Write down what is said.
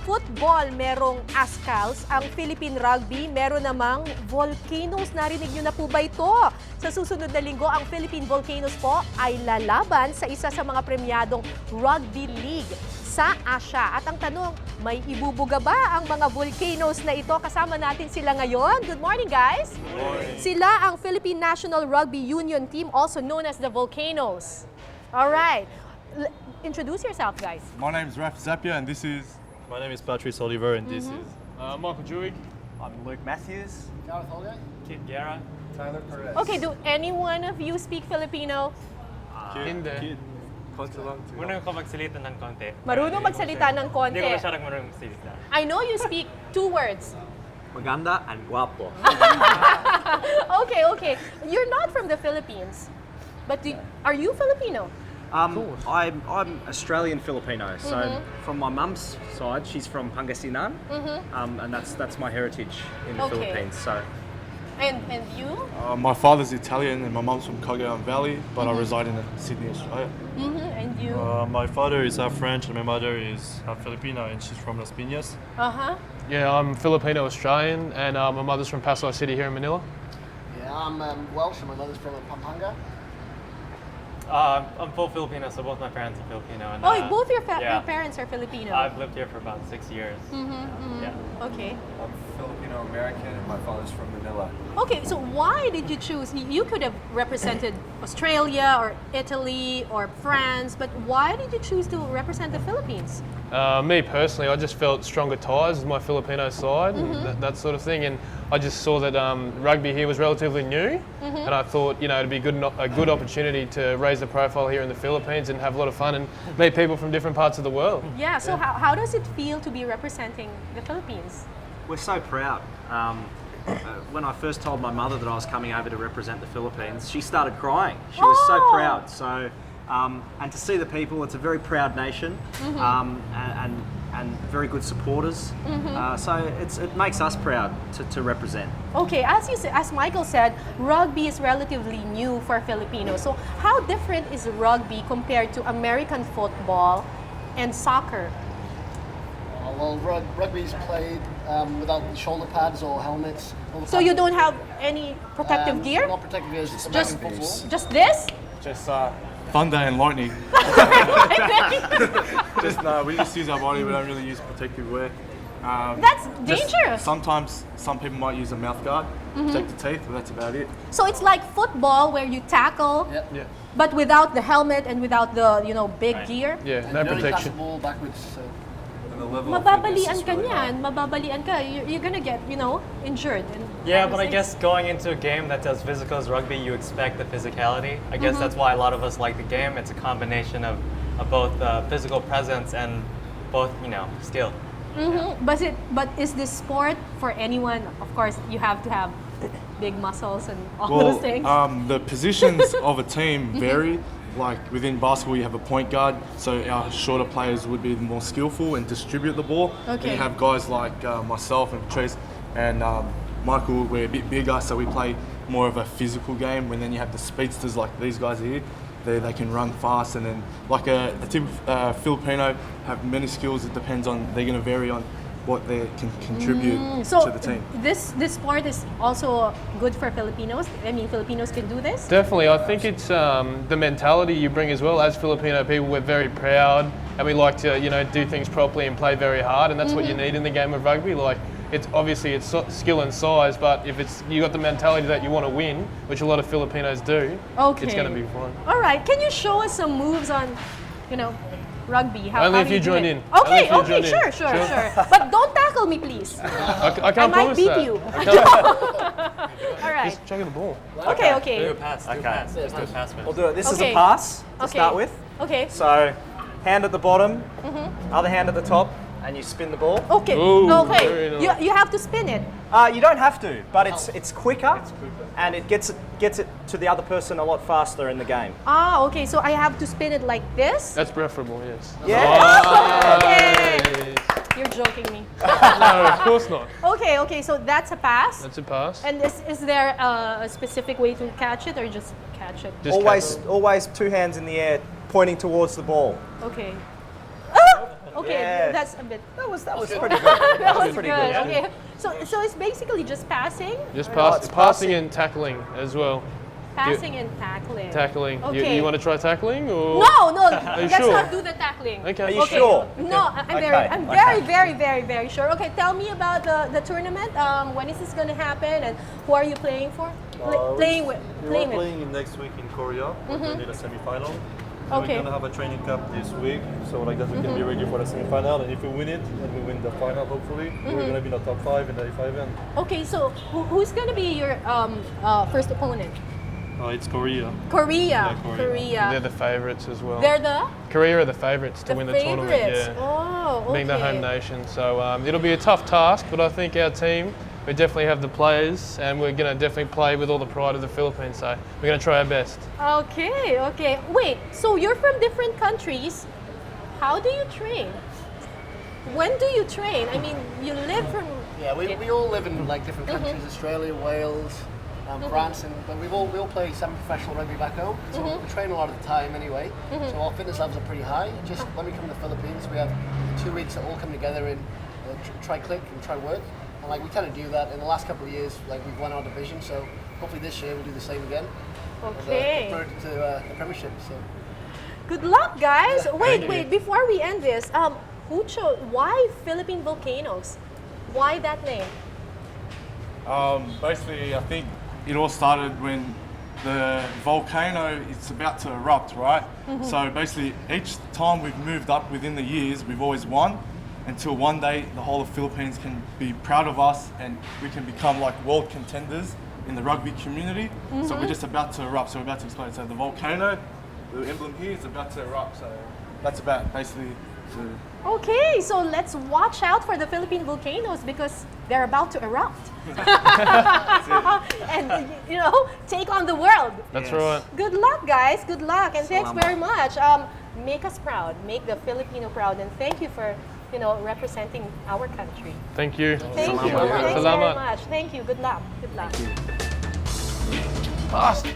football merong Ascals, ang Philippine Rugby meron namang Volcanoes. Narinig niyo na po ba ito? Sa susunod na linggo, ang Philippine Volcanoes po ay lalaban sa isa sa mga premyadong rugby league sa Asia. At ang tanong, may ibubuga ba ang mga Volcanoes na ito? Kasama natin sila ngayon. Good morning, guys! Good morning. Sila ang Philippine National Rugby Union Team, also known as the Volcanoes. All right. Introduce yourself, guys. My name is Raf Zappia, and this is... My name is Patrice Oliver, and this is Michael Jewig. I'm Luke Matthews. Gareth Holgate. Kit Guerra. Tyler Perez. Okay, do any one of you speak Filipino? Hindi. Marunong ko magsalita ng konti. Marunong magsalita ng konti. Hindi ko masyadong marunong magsalita. I know you speak 2 words. Maganda and guapo. Okay. You're not from the Philippines, but are you Filipino? I'm Australian Filipino. So from my mum's side, she's from Pangasinan, and that's my heritage in the Philippines. So. And you? my father's Italian, and my mom's from Cagayan Valley, but I reside in Sydney, Australia. And you? My father is half French, and my mother is half Filipino, and she's from Las Piñas. Yeah, I'm Filipino Australian, and my mother's from Paso City here in Manila. Yeah, I'm Welsh and my mother's from Pampanga. I'm full Filipino, so both my parents are Filipino. And, Both your yeah. parents are Filipino. I've lived here for about 6 years. Yeah. Okay. I'm Filipino-American and my father's from Manila. Okay, so why did you choose? You could have represented Australia or Italy or France, but why did you choose to represent the Philippines? Me personally, I just felt stronger ties with my Filipino side, and that sort of thing. And I just saw that rugby here was relatively new, and I thought, it'd be a good opportunity to raise the profile here in the Philippines and have a lot of fun and meet people from different parts of the world. Yeah, so how does it feel to be representing the Philippines? We're so proud. When I first told my mother that I was coming over to represent the Philippines, she started crying. She was so proud. So, and to see the people, it's a very proud nation, and very good supporters. So it makes us proud to represent. Okay, as Michael said, rugby is relatively new for Filipinos. So how different is rugby compared to American football and soccer? Well, rugby's played without shoulder pads or helmets. So you don't have any protective gear? Not protective gear, just American football. Just this? Just thunder and lightning. We just use our body, we don't really use protective wear. That's dangerous. Sometimes some people might use a mouth guard to protect the teeth, but that's about it. So it's like football where you tackle, Yeah. but without the helmet and without the big gear? Yeah, And no you only pass the protection. ball backwards. So. And the level of Mababalian fitness ka is really high. niyan, mababalian ka. You're gonna get, injured. And Yeah, all but I those guess going into a game that's as physical as rugby, you expect the physicality. I guess that's why a lot of us like the game. It's a combination of both physical presence and both, skill. things. But is this sport for anyone? Of course, you have to have big muscles and all those things. The positions of a team vary. Like within basketball, you have a point guard, so our shorter players would be more skillful and distribute the ball. Okay. And you have guys like myself and Patrice and Michael, we're a bit bigger, so we play more of a physical game. And then you have the speedsters like these guys here. They can run fast, and then like a typical Filipino have many skills. It depends on, they're going to vary on what they can contribute So to the team. this sport is also good for Filipinos. I mean, Filipinos can do this. Definitely, I think it's the mentality you bring as well. As Filipino people, we're very proud, and we like to, do things properly and play very hard, and that's what you need in the game of rugby. Like, it's skill and size, but if you got the mentality that you want to win, which a lot of Filipinos do, it's going to be fun. All right, can you show us some moves on, rugby? Only if do you do join it? in. Okay, Only if you join in. sure. But don't tackle me, please. I I can't might promise beat that. you. I can't- All right. Just chuck the ball. Okay. Do a pass. Do a pass. Just do a pass first. We'll do it. This is Okay. a pass to Okay. start with. Okay. So, hand at the bottom, other hand at the top, and you spin the ball. Okay. Ooh, Okay. very nice. You have to spin it. You don't have to, but it's quicker, and it gets it to the other person a lot faster in the game. Okay. So I have to spin it like this. That's preferable, yes. Yeah. Okay. Nice. You're joking me. No, of course not. Okay. So that's a pass. That's a pass. And is there a specific way to catch it, or just catch it? Just Always 2 hands in the air, pointing towards the ball. Okay. Okay, Yeah. that's a bit. That was pretty good. That was pretty good. good. Okay, so it's basically just passing, Just or pass, it's passing passing. and tackling as well. passing and tackling. Tackling. Okay. You want to try tackling or? No, you let's sure? not do the tackling. Okay. Are you sure? No, Okay. I'm very sure. Okay, tell me about the tournament. When is this going to happen, and who are you playing for? Playing with. We're playing next week in Korea. We're going to the semi-final. Okay. We're going to have a training camp this week, so like that we can be ready for the semi-final. And if we win it, and we win the final, hopefully, we're going to be in the top 5 in the A5N. Okay, so who's going to be your first opponent? It's Korea. Korea. Yeah, Korea. They're the favourites as well. They're the Korea are the favourites to win the tournament. favorites. Yeah. Oh, okay. Being the home nation. So it'll be a tough task, but I think our team, we definitely have the players, and we're going to definitely play with all the pride of the Philippines. So we're going to try our best. Okay. Wait, so you're from different countries. How do you train? When do you train? I mean, you live from. Yeah, we all live in like different countries: Australia, Wales, France, but we all play semi-professional rugby back home. So we train a lot of the time anyway. So our fitness levels are pretty high. Just when we come to the Philippines, we have 2 weeks that all come together and try click and try work. And like we kind of do that in the last couple of years. Like we've won our division, so hopefully this year we'll do the same again. Okay. And, promoted to the Premiership. So. Good luck, guys. Wait. Before we end this, why Philippine Volcanoes? Why that name? Basically, I think it all started when the volcano is about to erupt, right? So basically, each time we've moved up within the years, we've always won, until one day the whole of Philippines can be proud of us and we can become like world contenders in the rugby community. So we're just about to erupt, so we're about to explode. So the volcano, the emblem here is about to erupt, so that's about basically Okay, so let's watch out for the Philippine volcanoes because they're about to erupt. And, take on the world. That's right. Good luck, guys. Good luck. And thanks Salamat. very much. Make us proud. Make the Filipino proud. And thank you for, representing our country. Thank you. Thank you. Salamat. Thanks very Salamat. much. Thank you. Good luck. Good luck. Fast.